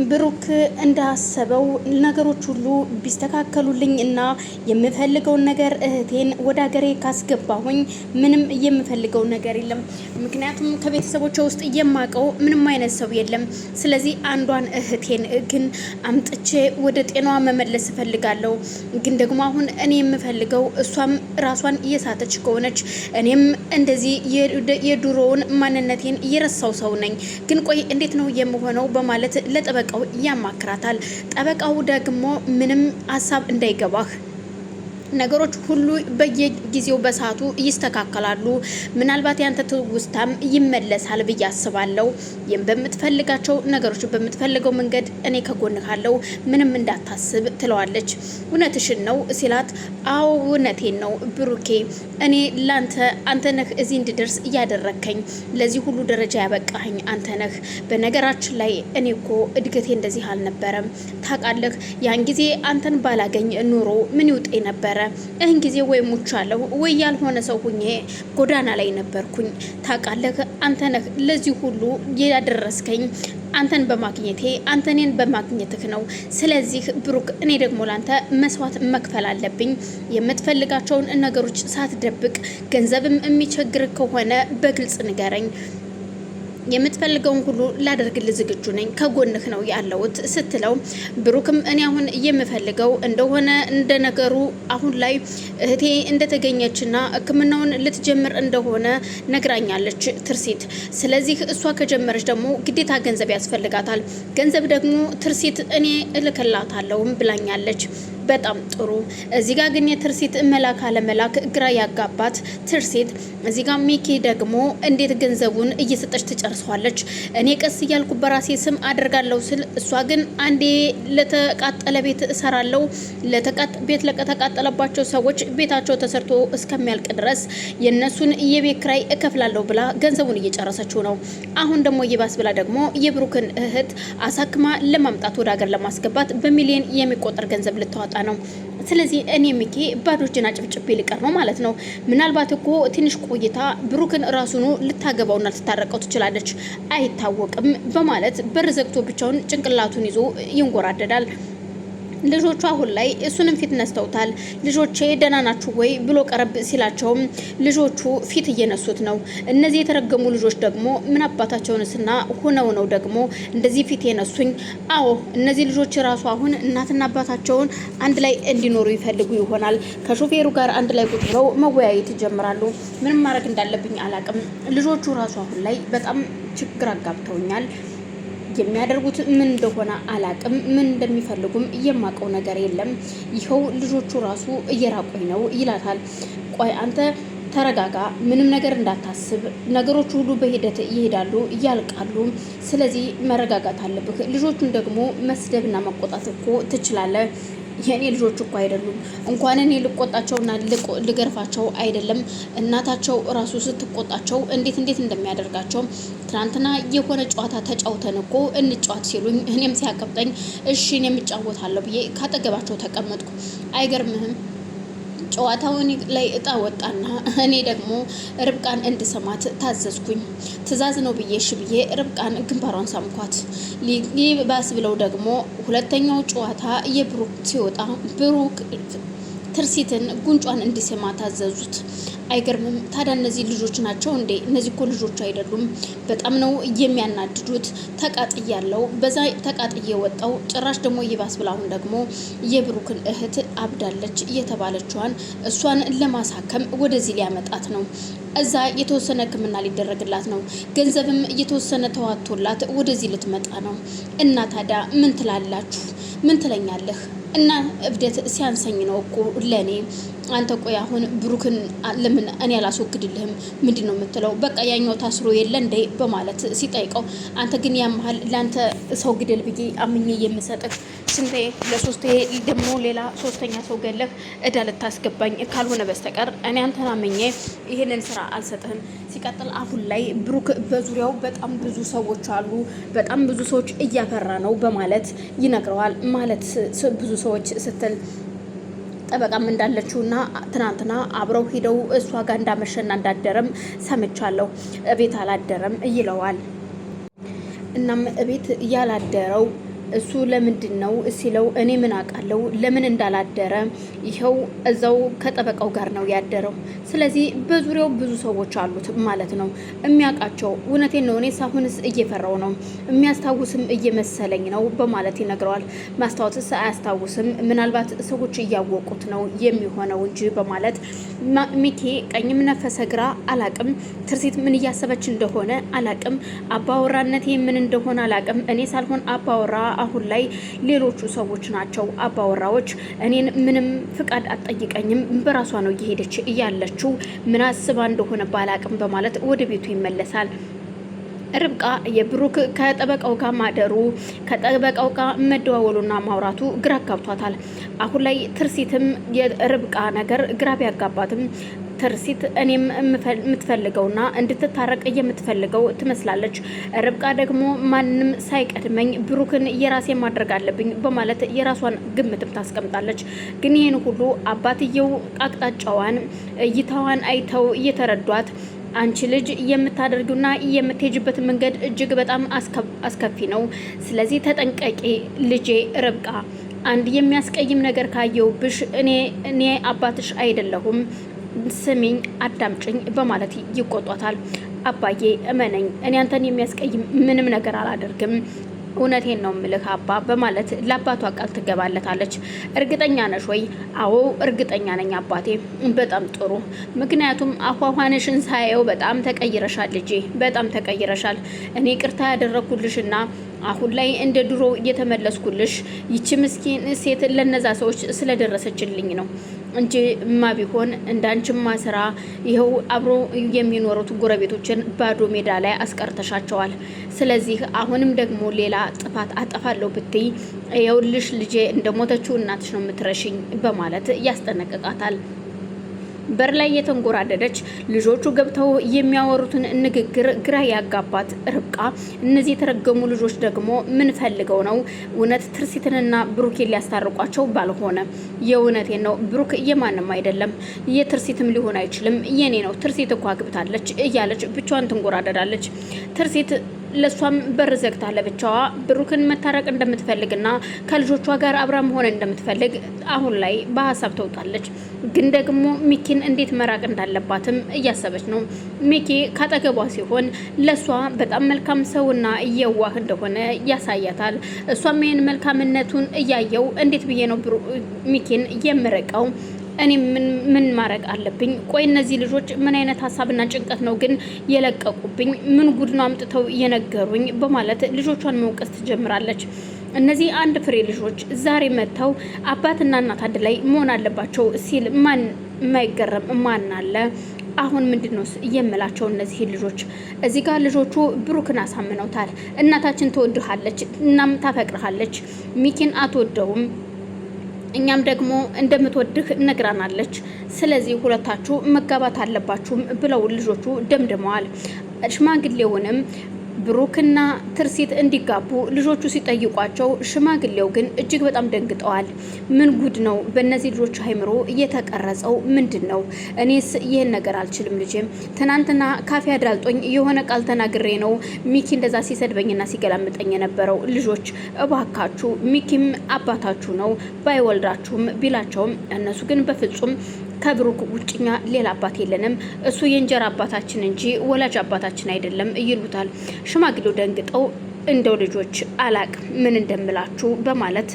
ብሩክ እንዳሰበው ነገሮች ሁሉ ቢስተካከሉልኝ እና የምፈልገውን ነገር እህቴን ወደ ሀገሬ ካስገባሁኝ ምንም የምፈልገው ነገር የለም። ምክንያቱም ከቤተሰቦቿ ውስጥ የማውቀው ምንም አይነት ሰው የለም። ስለዚህ አንዷን እህቴን ግን አምጥቼ ወደ ጤናዋ መመለስ እፈልጋለሁ። ግን ደግሞ አሁን እኔ የምፈልገው እሷም ራሷን እየሳተች ከሆነች እኔም እንደዚህ የድሮውን ማንነቴን እየረሳው ሰው ነኝ። ግን ቆይ እንዴት ነው የምሆነው በማለት ጠበቃው ያማክራታል። ጠበቃው ደግሞ ምንም ሀሳብ እንዳይገባህ ነገሮች ሁሉ በየጊዜው በሰዓቱ ይስተካከላሉ። ምናልባት ያንተ ትውስታም ይመለሳል ብዬ አስባለሁ። በምትፈልጋቸው ነገሮች በምትፈልገው መንገድ እኔ ከጎንህ አለሁ፣ ምንም እንዳታስብ ትለዋለች። እውነትሽን ነው ሲላት፣ አዎ እውነቴን ነው ብሩኬ፣ እኔ ላንተ አንተ ነህ እዚህ እንድደርስ እያደረከኝ፣ ለዚህ ሁሉ ደረጃ ያበቃኸኝ አንተ ነህ። በነገራችን ላይ እኔ እኮ እድገቴ እንደዚህ አልነበረም ታውቃለህ። ያን ጊዜ አንተን ባላገኝ ኑሮ ምን ይውጤ ነበረ? ይህን ጊዜ ወይ ሙቻለሁ ወይ ያልሆነ ሰው ሁኜ ጎዳና ላይ ነበርኩኝ። ታውቃለህ፣ አንተ ነህ ለዚህ ሁሉ ያደረስከኝ። አንተን በማግኘቴ አንተ እኔን በማግኘትህ ነው። ስለዚህ ብሩክ፣ እኔ ደግሞ ላንተ መስዋዕት መክፈል አለብኝ። የምትፈልጋቸውን ነገሮች ሳትደብቅ፣ ገንዘብም የሚቸግር ከሆነ በግልጽ ንገረኝ። የምትፈልገውን ሁሉ ላደርግልህ ዝግጁ ነኝ፣ ከጎንህ ነው ያለሁት ስትለው፣ ብሩክም እኔ አሁን የምፈልገው እንደሆነ እንደ ነገሩ አሁን ላይ እህቴ እንደተገኘችና ሕክምናውን ልትጀምር እንደሆነ ነግራኛለች ትርሲት። ስለዚህ እሷ ከጀመረች ደግሞ ግዴታ ገንዘብ ያስፈልጋታል። ገንዘብ ደግሞ ትርሲት እኔ እልክላታለሁም ብላኛለች። በጣም ጥሩ። እዚህ ጋር ግን የትርሲት መላክ አለመላክ ግራ ያጋባት ትርሲት፣ እዚህ ጋር ሚኪ ደግሞ እንዴት ገንዘቡን እየሰጠች ትጨርሰዋለች? እኔ ቀስ እያልኩ በራሴ ስም አደርጋለሁ ስል እሷ ግን አንዴ ለተቃጠለ ቤት እሰራለሁ፣ ቤት ለተቃጠለባቸው ሰዎች ቤታቸው ተሰርቶ እስከሚያልቅ ድረስ የነሱን የቤት ኪራይ እከፍላለሁ ብላ ገንዘቡን እየጨረሰችው ነው። አሁን ደግሞ ይባስ ብላ ደግሞ የብሩክን እህት አሳክማ ለማምጣት ወደ ሀገር ለማስገባት በሚሊዮን የሚቆጠር ገንዘብ ልታወጣ ነው። ስለዚህ እኔ ሚኪ ባዶ እጄን አጭብጭቤ ሊቀር ነው ማለት ነው። ምናልባት እኮ ትንሽ ቆይታ ብሩክን ራሱኑ ልታገባውና ልታረቀው ትችላለች፣ አይታወቅም በማለት በር ዘግቶ ብቻውን ጭንቅላቱን ይዞ ይንጎራደዳል። ልጆቹ አሁን ላይ እሱንም ፊት ነስተውታል። ልጆቼ ደህና ናችሁ ወይ ብሎ ቀረብ ሲላቸውም ልጆቹ ፊት እየነሱት ነው። እነዚህ የተረገሙ ልጆች ደግሞ ምን አባታቸውንስና ሆነው ነው ደግሞ እንደዚህ ፊት የነሱኝ? አዎ እነዚህ ልጆች ራሱ አሁን እናትና አባታቸውን አንድ ላይ እንዲኖሩ ይፈልጉ ይሆናል። ከሾፌሩ ጋር አንድ ላይ ቁጭ ብለው መወያየት ይጀምራሉ። ምንም ማድረግ እንዳለብኝ አላቅም። ልጆቹ ራሱ አሁን ላይ በጣም ችግር አጋብተውኛል። የሚያደርጉት ምን እንደሆነ አላቅም። ምን እንደሚፈልጉም የማውቀው ነገር የለም። ይኸው ልጆቹ ራሱ እየራቁኝ ነው ይላታል። ቆይ አንተ ተረጋጋ፣ ምንም ነገር እንዳታስብ። ነገሮች ሁሉ በሂደት ይሄዳሉ፣ ያልቃሉ። ስለዚህ መረጋጋት አለብህ። ልጆቹን ደግሞ መስደብና መቆጣት እኮ ትችላለህ። የኔ ልጆች እኮ አይደሉም። እንኳን እኔ ልቆጣቸውና ልገርፋቸው አይደለም፣ እናታቸው ራሱ ስትቆጣቸው እንዴት እንደሚያደርጋቸው ትናንትና የሆነ ጨዋታ ተጫውተን እኮ እንጫወት ሲሉኝ እኔም ሲያቀብጠኝ እሺ እኔም እጫወታለሁ ብዬ ካጠገባቸው ተቀመጥኩ። አይገርምህም? ጨዋታውን ላይ እጣ ወጣና እኔ ደግሞ ርብቃን እንድሰማት ታዘዝኩኝ። ትእዛዝ ነው ብዬ እሺ ብዬ ርብቃን ግንባሯን ሳምኳት። ባስ ብለው ደግሞ ሁለተኛው ጨዋታ የብሩክ ሲወጣ ብሩክ ትርሲትን ጉንጯን እንዲስማ ታዘዙት። አይገርምም? ታዲያ እነዚህ ልጆች ናቸው እንዴ? እነዚህ እኮ ልጆች አይደሉም። በጣም ነው የሚያናድዱት። ተቃጥያለው፣ በዛ ተቃጥዬ ወጣው። ጭራሽ ደግሞ ይባስ ብላ አሁን ደግሞ የብሩክን እህት አብዳለች እየተባለችዋን እሷን ለማሳከም ወደዚህ ሊያመጣት ነው። እዛ የተወሰነ ሕክምና ሊደረግላት ነው። ገንዘብም እየተወሰነ ተዋቶላት ወደዚህ ልትመጣ ነው። እና ታዲያ ምን ትላላችሁ? ምን ትለኛለህ? እና እብደት ሲያንሰኝ ነው እኮ ለኔ። አንተ ቆይ አሁን ብሩክን ለምን እኔ አላስወግድልህም? ምንድን ነው የምትለው? በቃ ያኛው ታስሮ የለ እንዴ በማለት ሲጠይቀው፣ አንተ ግን ያመሃል ለአንተ ሰው ግደል ብዬ አምኜ የምሰጥህ ስንቴ ለሶስቴ ደግሞ ሌላ ሶስተኛ ሰው ገለህ እዳ ልታስገባኝ ካልሆነ በስተቀር እኔ አንተን አምኜ ይሄንን ስራ አልሰጥህም። ሲቀጥል አሁን ላይ ብሩክ በዙሪያው በጣም ብዙ ሰዎች አሉ፣ በጣም ብዙ ሰዎች እያፈራ ነው በማለት ይነግረዋል። ማለት ብዙ ሰዎች ስትል ጠበቃም እንዳለችውና ትናንትና አብረው ሄደው እሷ ጋር እንዳመሸና እንዳደረም ሰምቻለሁ። እቤት አላደረም ይለዋል። እናም እቤት ያላደረው እሱ ለምንድን ነው ሲለው እኔ ምን አውቃለሁ ለምን እንዳላደረ ይኸው እዛው ከጠበቃው ጋር ነው ያደረው። ስለዚህ በዙሪያው ብዙ ሰዎች አሉት ማለት ነው የሚያውቃቸው። እውነቴን ነው፣ እኔ ሳሁንስ እየፈራው ነው፣ የሚያስታውስም እየመሰለኝ ነው በማለት ይነግረዋል። ማስታወስስ አያስታውስም፣ ምናልባት ሰዎች እያወቁት ነው የሚሆነው እንጂ በማለት ሚኪ ቀኝም ነፈሰ ግራ አላቅም። ትርሲት ምን እያሰበች እንደሆነ አላቅም። አባወራነቴ ምን እንደሆነ አላቅም። እኔ ሳልሆን አባወራ አሁን ላይ ሌሎቹ ሰዎች ናቸው አባወራዎች። እኔን ምንም ፍቃድ አትጠይቀኝም፣ በራሷ ነው እየሄደች እያለችው፣ ምን አስባ እንደሆነ ባላቅም በማለት ወደ ቤቱ ይመለሳል። ርብቃ የብሩክ ከጠበቃው ጋር ማደሩ ከጠበቃው ጋር መደዋወሉና ማውራቱ ግራ ጋብቷታል። አሁን ላይ ትርሲትም የርብቃ ነገር ግራ ቢያጋባትም ትርሲት እኔም የምትፈልገውና እንድትታረቅ የምትፈልገው ትመስላለች። ርብቃ ደግሞ ማንም ሳይቀድመኝ ብሩክን የራሴ ማድረግ አለብኝ በማለት የራሷን ግምትም ታስቀምጣለች። ግን ይህን ሁሉ አባትየው አቅጣጫዋን እይታዋን አይተው እየተረዷት አንቺ ልጅ የምታደርጊውና የምትሄጅበት መንገድ እጅግ በጣም አስከፊ ነው። ስለዚህ ተጠንቀቂ ልጄ ርብቃ። አንድ የሚያስቀይም ነገር ካየውብሽ እኔ አባትሽ አይደለሁም፣ ስሚኝ፣ አዳምጭኝ በማለት ይቆጧታል። አባዬ እመነኝ፣ እኔ አንተን የሚያስቀይም ምንም ነገር አላደርግም፣ እውነቴን ነው ምልህ አባ በማለት ለአባቷ ቃል ትገባለታለች። እርግጠኛ ነሽ ወይ? አዎ እርግጠኛ ነኝ አባቴ። በጣም ጥሩ፣ ምክንያቱም አኳኋንሽን ሳየው በጣም ተቀይረሻል ልጄ፣ በጣም ተቀይረሻል። እኔ ቅርታ ያደረኩልሽና አሁን ላይ እንደ ድሮ እየተመለስኩልሽ ይቺ ምስኪን ሴት ለነዛ ሰዎች ስለደረሰችልኝ ነው እንጂ ማ ቢሆን እንዳንችማ ስራ ይኸው አብሮ የሚኖሩት ጎረቤቶችን ባዶ ሜዳ ላይ አስቀርተሻቸዋል። ስለዚህ አሁንም ደግሞ ሌላ ጥፋት አጠፋለሁ ብትይ ይኸውልሽ ልጄ እንደሞተችው እናትሽ ነው የምትረሽኝ በማለት ያስጠነቅቃታል። በር ላይ የተንጎራደደች ልጆቹ ገብተው የሚያወሩትን ንግግር ግራ ያጋባት ርብቃ እነዚህ የተረገሙ ልጆች ደግሞ ምን ፈልገው ነው? እውነት ትርሲትንና ብሩኬን ሊያስታርቋቸው ባልሆነ፣ የእውነቴን ነው ብሩክ የማንም አይደለም፣ የትርሲትም ሊሆን አይችልም፣ የኔ ነው። ትርሲት እኮ አግብታለች እያለች ብቻዋን ትንጎራደዳለች። ትርሲት ለሷም በር ዘግታ ለብቻዋ ብሩክን መታረቅ እንደምትፈልግና ከልጆቿ ጋር አብራ መሆን እንደምትፈልግ አሁን ላይ በሀሳብ ተውጣለች። ግን ደግሞ ሚኪን እንዴት መራቅ እንዳለባትም እያሰበች ነው። ሚኪ ካጠገቧ ሲሆን ለሷ በጣም መልካም ሰውና እየዋህ እንደሆነ ያሳያታል። እሷም ይህን መልካምነቱን እያየው እንዴት ብዬ ነው ሚኪን የምርቀው? እኔ ምን ማድረግ አለብኝ? ቆይ እነዚህ ልጆች ምን አይነት ሀሳብና ጭንቀት ነው ግን የለቀቁብኝ? ምን ጉድ ነው አምጥተው የነገሩኝ? በማለት ልጆቿን መውቀስ ትጀምራለች። እነዚህ አንድ ፍሬ ልጆች ዛሬ መጥተው አባትና እናት አንድ ላይ መሆን አለባቸው ሲል ማን የማይገረም ማን አለ? አሁን ምንድነው የምላቸው እነዚህ ልጆች? እዚህ ጋር ልጆቹ ብሩክን አሳምነውታል። እናታችን ትወድሃለች፣ እናም ታፈቅርሃለች፣ ሚኪን አትወደውም፣ እኛም ደግሞ እንደምትወድህ ነግራናለች። ስለዚህ ሁለታችሁ መጋባት አለባችሁም ብለው ልጆቹ ደምድመዋል። ሽማግሌውንም ብሩክና ትርሲት እንዲጋቡ ልጆቹ ሲጠይቋቸው፣ ሽማግሌው ግን እጅግ በጣም ደንግጠዋል። ምን ጉድ ነው በእነዚህ ልጆች አይምሮ እየተቀረጸው? ምንድን ነው? እኔስ ይህን ነገር አልችልም ልጄም። ትናንትና ካፌ አዳልጦኝ የሆነ ቃል ተናግሬ ነው ሚኪ እንደዛ ሲሰድበኝና ሲገላምጠኝ የነበረው። ልጆች እባካችሁ፣ ሚኪም አባታችሁ ነው ባይወልዳችሁም ቢላቸውም እነሱ ግን በፍጹም ከብሩክ ውጭኛ ሌላ አባት የለንም፣ እሱ የእንጀራ አባታችን እንጂ ወላጅ አባታችን አይደለም ይሉታል። ሽማግሌው ደንግጠው እንደው ልጆች አላቅ ምን እንደምላችሁ በማለት